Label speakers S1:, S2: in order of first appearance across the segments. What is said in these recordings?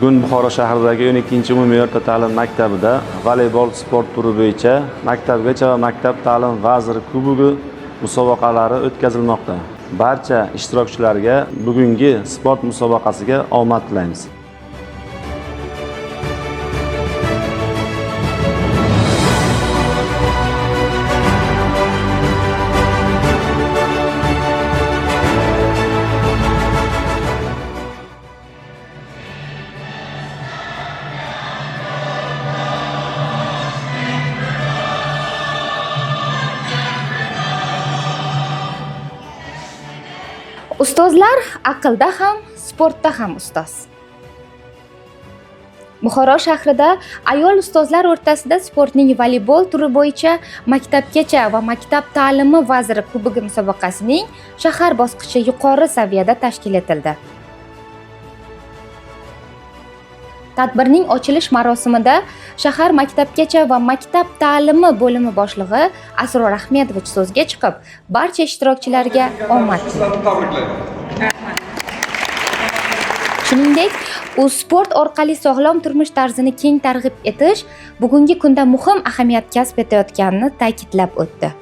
S1: Bugun Buxoro shahridagi 12-umumiy o'rta ta'lim maktabida voleybol sport turi bo'yicha maktabgacha va maktab ta'lim vaziri kubogi musobaqalari o'tkazilmoqda. Barcha ishtirokchilarga bugungi sport musobaqasiga omad tilaymiz.
S2: Ustozlar aqlda ham, sportda ham ustoz. Buxoro shahrida ayol ustozlar o'rtasida sportning voleybol turi bo'yicha maktabgacha va maktab ta'limi vaziri kubogi musobaqasining shahar bosqichi yuqori saviyada tashkil etildi. Tadbirning ochilish marosimida shahar maktabgacha va maktab ta'limi bo'limi boshlig'i Asror Ahmedovich so'zga chiqib, barcha ishtirokchilarga omad tiladi. Shuningdek, u sport orqali sog'lom turmush tarzini keng targ'ib etish bugungi kunda muhim ahamiyat kasb etayotganini ta'kidlab o'tdi.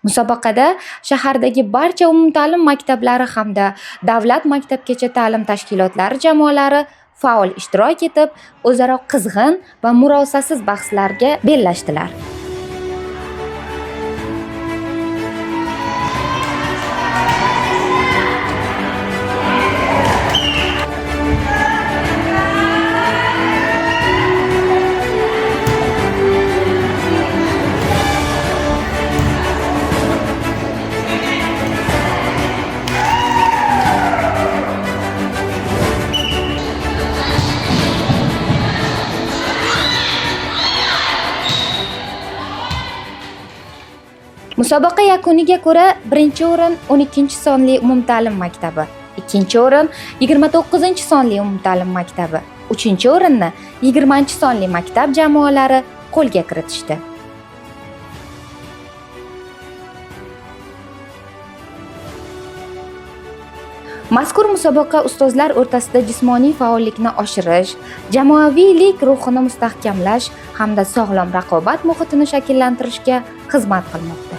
S2: Musobaqada shahardagi barcha umumta'lim maktablari hamda davlat maktabgacha ta'lim tashkilotlari jamoalari faol ishtirok etib, o'zaro qizg'in va murosasiz bahslarga bellashdilar. Musobaqa yakuniga ko'ra, birinchi o'rin 12-sonli umumta'lim maktabi, ikkinchi o'rin 29-sonli umumta'lim maktabi, uchinchi o'rinni 20-sonli maktab jamoalari qo'lga kiritishdi. Mazkur musobaqa ustozlar o'rtasida jismoniy faollikni oshirish, jamoaviylik ruhini mustahkamlash hamda sog'lom raqobat muhitini shakllantirishga xizmat qilmoqda.